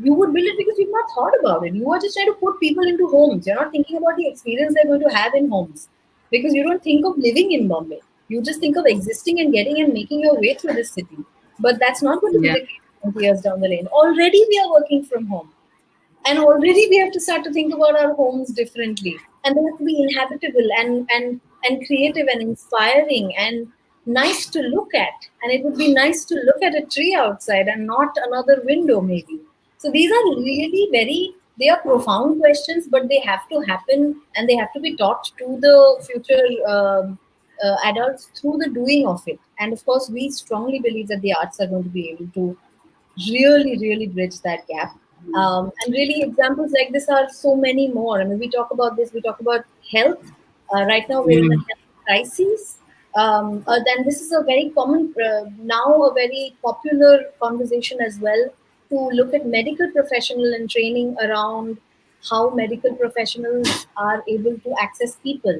You would build it because you've not thought about it. You are just trying to put people into homes. You're not thinking about the experience they're going to have in homes, because you don't think of living in Bombay. You just think of existing and getting and making your way through this city. But that's not going to be Yeah. the case 20 years down the lane. Already we are working from home, and already we have to start to think about our homes differently, and they have to be inhabitable and creative and inspiring and nice to look at, and it would be nice to look at a tree outside and not another window maybe. So these are really very, they are profound questions, but they have to happen and they have to be taught to the future adults through the doing of it. And of course we strongly believe that the arts are going to be able to really, really bridge that gap. And really, examples like this are so many more. I mean, we talk about this, we talk about health. Right now, we're in a Mm. health crisis. Then this is a very common, now a very popular conversation as well, to look at medical professional and training around how medical professionals are able to access people.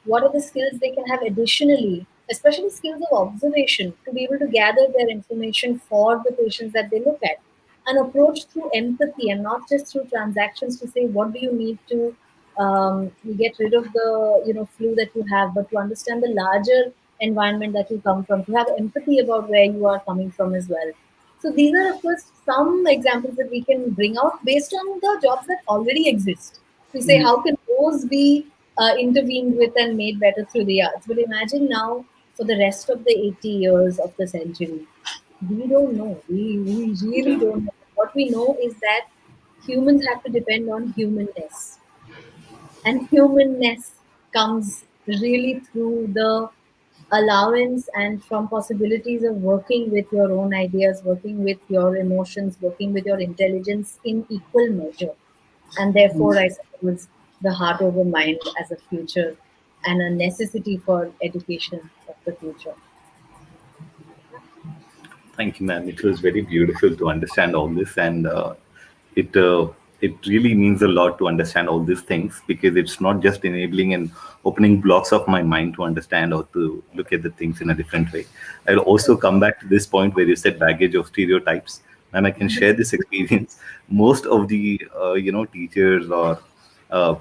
What are the skills they can have additionally, especially skills of observation, to be able to gather their information for the patients that they look at, and approach through empathy and not just through transactions to say what do you need to get rid of the flu that you have, but to understand the larger environment that you come from, to have empathy about where you are coming from as well. So these are, of course, some examples that we can bring out based on the jobs that already exist. To say how can those be intervened with and made better through the arts. But imagine now for the rest of the 80 years of the century, we don't know. We really don't know. What we know is that humans have to depend on humanness. And humanness comes really through the allowance and from possibilities of working with your own ideas, working with your emotions, working with your intelligence in equal measure. And therefore, I suppose the heart over mind as a future and a necessity for education of the future. Thank you, ma'am. It was very beautiful to understand all this, and it uh, it really means a lot to understand all these things, because it's not just enabling and opening blocks of my mind to understand or to look at the things in a different way. I'll also come back to this point where you said baggage of stereotypes, and I can share this experience. Most of the teachers or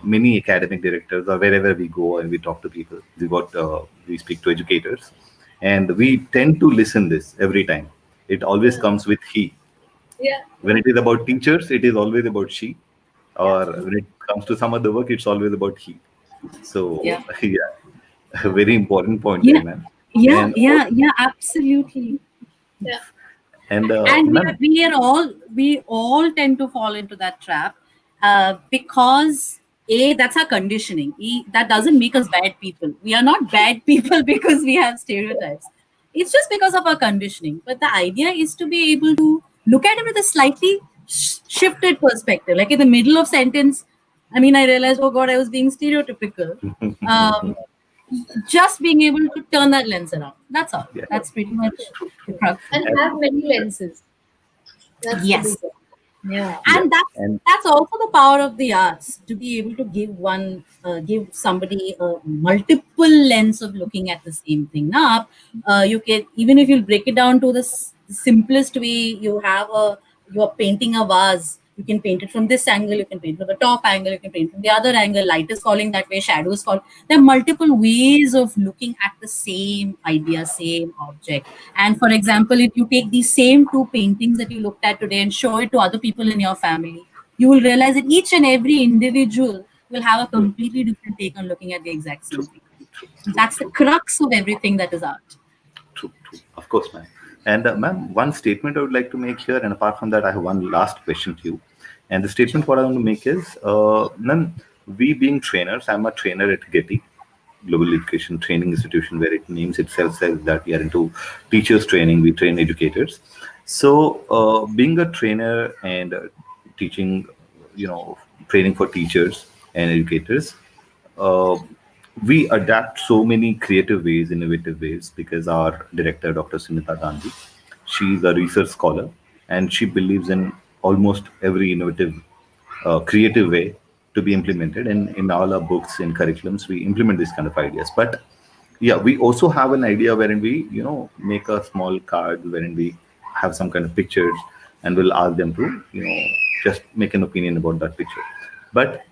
many academic directors, or wherever we go and we talk to people, we speak to educators, and we tend to listen this every time. It always Yeah. comes with he. Yeah. When it is about teachers, it is always about she. Yeah. Or when it comes to some other work, it's always about he. So Yeah. yeah, a Yeah. very important point there, Yeah. man. Yeah. And Yeah. Yeah. Absolutely. Yeah. and And ma'am, we all tend to fall into that trap, because a, that's our conditioning. That doesn't make us bad people. We are not bad people because we have stereotypes. It's just because of our conditioning. But the idea is to be able to look at it with a slightly shifted perspective. Like in the middle of sentence, I mean, I realized, oh God, I was being stereotypical. um, just being able to turn that lens around, that's all. yeah, That's pretty much True. the True. crux of And it. have many lenses. That's the big Yes. one. Yeah. yeah, And and that's also the power of the arts, to be able to give somebody a multiple lens of looking at the same thing. Now, you can, even if you break it down to the simplest way, you're painting a vase. You can paint it from this angle, you can paint from the top angle, you can paint from the other angle. Light is falling that way, shadows fall. There are multiple ways of looking at the same idea, same object. And for example, if you take these same two paintings that you looked at today and show it to other people in your family, you will realize that each and every individual will have a completely different take on looking at the exact same true, thing. true, true, That's the true. crux of everything that is art. True, true. Of course, ma'am. And ma'am, one statement I would like to make here, and apart from that, I have one last question to you. And the statement Sure. what I want to make is, ma'am, we being trainers, I'm a trainer at Getty, Global Education Training Institution, where it names itself says that we are into teachers training, we train educators. So, being a trainer and teaching, you know, training for teachers and educators, uh, we adapt so many creative ways, innovative ways, because our director, Dr. Sunita Gandhi, she's a research scholar and she believes in almost every innovative, creative way to be implemented. And in all our books and curriculums, we implement these kind of ideas. But yeah, we also have an idea wherein we, make a small card wherein we have some kind of pictures and we'll ask them to, just make an opinion about that picture. But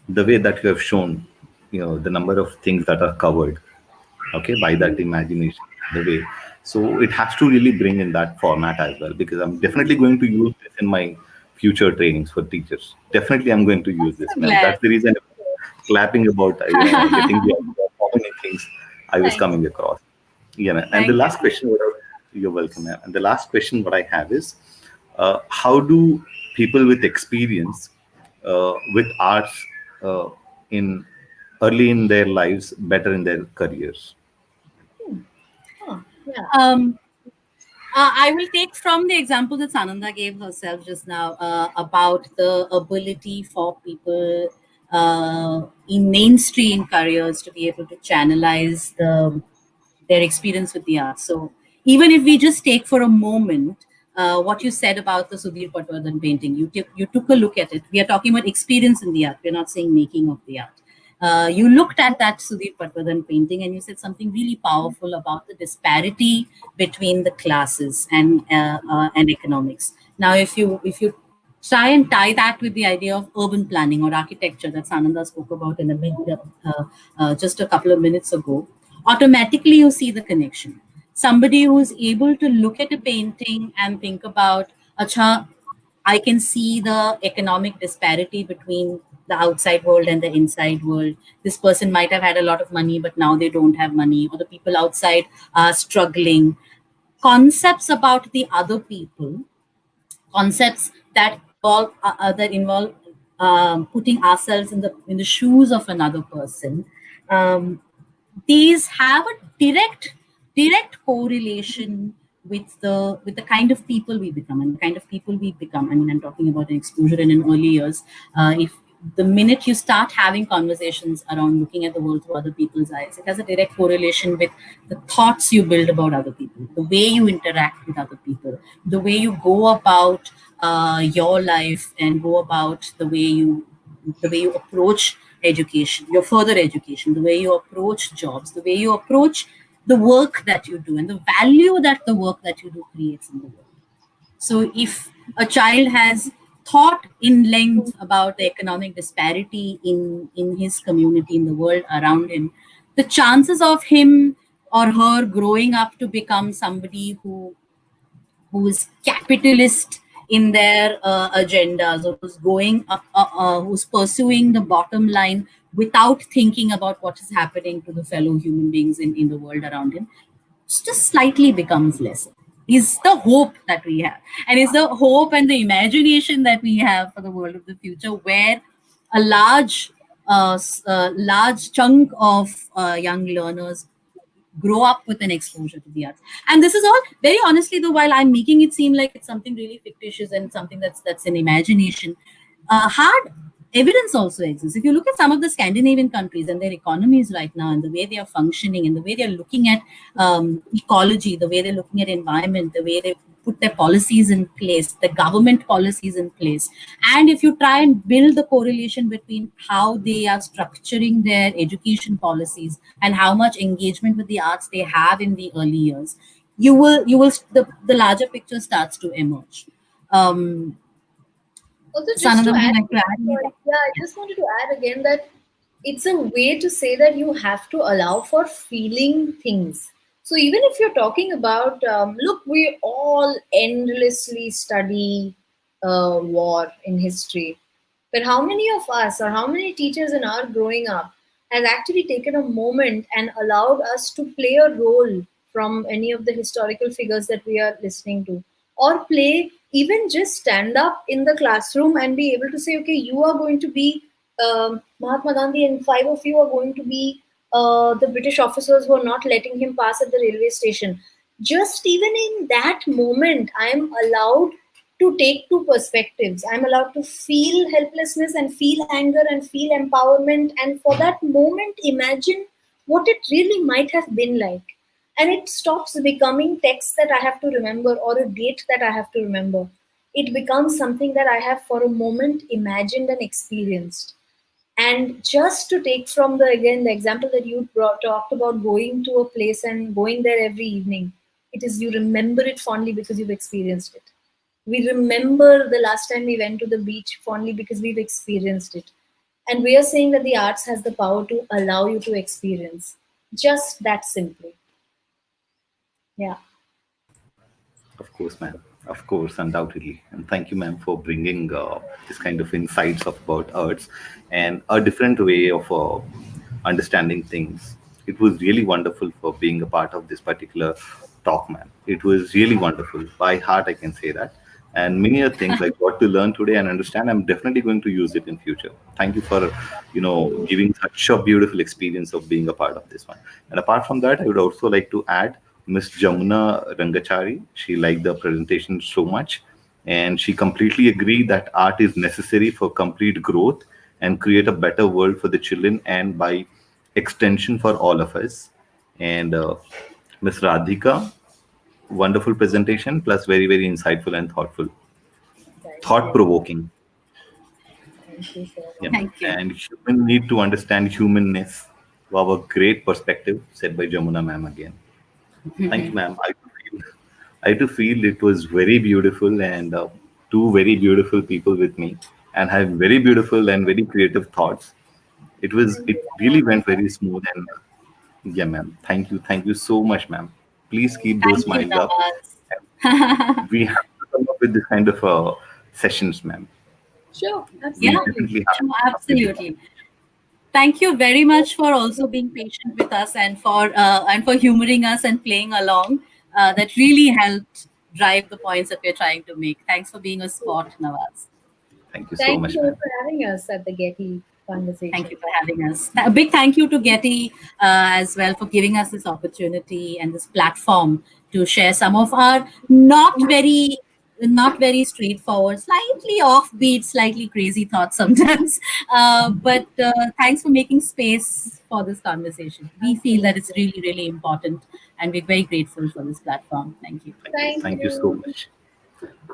the way that you have shown, the number of things that are covered, okay, by that imagination, the way. So it has to really bring in that format as well, because I'm definitely going to use this in my future trainings for teachers. Definitely, I'm going to use this, I'm ma'am. glad. That's the reason I'm clapping about, getting the idea of how many things I was Thank coming across. Yeah, ma'am. And the Thank you. last question, you're welcome, ma'am. And the last question what I have is, how do people with experience with arts uh, in early in their lives better in their careers? you. Huh. Yeah. Um, I will take from the example that Sananda gave herself just now, about the ability for people in mainstream careers to be able to channelize their experience with the arts. So even if we just take for a moment what you said about the Sudhir Patwardhan painting, you took a look at it. We are talking about experience in the art. We're not saying making of the art. You looked at that Sudhir Patwardhan painting and you said something really powerful about the disparity between the classes and economics. Now, if you try and tie that with the idea of urban planning or architecture that Sananda spoke about in a minute, just a couple of minutes ago, automatically you see the connection. Somebody who's able to look at a painting and think about, acha, I can see the economic disparity between the outside world and the inside world. This person might have had a lot of money, but now they don't have money, or the people outside are struggling. Concepts about the other people, concepts that involve putting ourselves in the shoes of another person. Um, these have a direct correlation with the kind of people we become and the kind of people we become. I mean, I'm talking about an exposure in early years. If the minute you start having conversations around looking at the world through other people's eyes, it has a direct correlation with the thoughts you build about other people, the way you interact with other people, the way you go about your life, and go about the way you approach education, your further education, the way you approach jobs, the way you approach the work that you do, and the value that the work that you do creates in the world. So, if a child has thought in length about the economic disparity in his community, in the world around him, the chances of him or her growing up to become somebody who who is capitalist in their agendas, or who's who's pursuing the bottom line without thinking about what is happening to the fellow human beings in the world around him, just slightly becomes less. Is the hope that we have, and is the hope and the imagination that we have for the world of the future, where a large chunk of young learners grow up with an exposure to the arts. And this is all very honestly, though, while I'm making it seem like it's something really fictitious and something that's an imagination, hard evidence also exists. If you look at some of the Scandinavian countries and their economies right now, and the way they are functioning, and the way they're looking at ecology, the way they're looking at environment, the way they put their policies in place, the government policies in place, and if you try and build the correlation between how they are structuring their education policies and how much engagement with the arts they have in the early years, you will the larger picture starts to emerge. um, Also, just Sananda, to would you add, like to add sorry, anything? yeah, I just wanted to add again that it's a way to say that you have to allow for feeling things. So even if you're talking about, look, we all endlessly study war in history, but how many of us or how many teachers in our growing up has actually taken a moment and allowed us to play a role from any of the historical figures that we are listening to, or play, even just stand up in the classroom and be able to say, okay, you are going to be Mahatma Gandhi, and five of you are going to be the British officers who are not letting him pass at the railway station. Just even in that moment, I am allowed to take two perspectives. I'm allowed to feel helplessness and feel anger and feel empowerment, and for that moment, imagine what it really might have been like. And it stops becoming text that I have to remember or a date that I have to remember. It becomes something that I have for a moment imagined and experienced. And just to take from the again the example that you talked about, going to a place and going there every evening, it is, you remember it fondly because you've experienced it. We remember the last time we went to the beach fondly because we've experienced it. And we are saying that the arts has the power to allow you to experience just that simply. Yeah. Of course, ma'am. Of course, undoubtedly. And thank you, ma'am, for bringing this kind of insights of about arts and a different way of understanding things. It was really wonderful for being a part of this particular talk, ma'am. It was really wonderful. By heart, I can say that. And many other things I got to learn today and understand. I'm definitely going to use it in future. Thank you for, giving such a beautiful experience of being a part of this one. And apart from that, I would also like to add Miss Jamuna Rangachari. She liked the presentation so much, and she completely agreed that art is necessary for complete growth and create a better world for the children and by extension for all of us. And Miss Radhika, wonderful presentation plus very very insightful and thoughtful, Thank thought you. provoking. Thank you so Yeah, much. ma'am. Thank you. And human need to understand humanness. Wow, a great perspective said by Jamuna ma'am again. Thank you, ma'am. I too feel it was very beautiful and two very beautiful people with me and have very beautiful and very creative thoughts. Thank It you. really went very smooth and yeah, ma'am. Thank you so much, ma'am. Please keep those Thank you, smiles up. Nawaz. We have to come up with this kind of sessions, ma'am. Sure, Yeah, We absolutely. definitely have sure, to come up with it. absolutely. Thank you very much for also being patient with us, and for humoring us and playing along. That really helped drive the points that we're trying to make. Thanks for being a sport, Nawaz. Thank you so Thank you much, so much ma'am. for having us at the Getty Thank conversation. you for having us. A big thank you to Getty as well for giving us this opportunity and this platform to share some of our not very straightforward, slightly offbeat, slightly crazy thoughts sometimes. But thanks for making space for this conversation. We feel that it's Absolutely. really, really important, and we're very grateful for this platform. Thank you. Thank Thank you so you. much.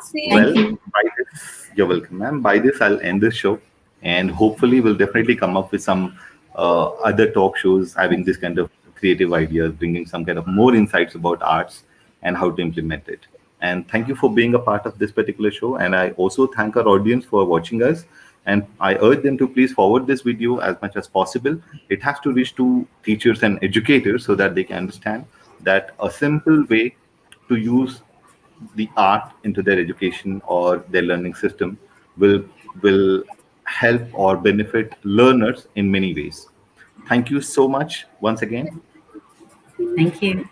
See Thank Well, you. you. by this, you're welcome, ma'am. By this, I'll end this show, and hopefully, we'll definitely come up with some other talk shows having this kind of creative ideas, bringing some kind of more insights about arts and how to implement it. And thank you for being a part of this particular show. And I also thank our audience for watching us. And I urge them to please forward this video as much as possible. It has to reach to teachers and educators so that they can understand that a simple way to use the art into their education or their learning system will will help or benefit learners in many ways. Thank you so much once again. Thank you.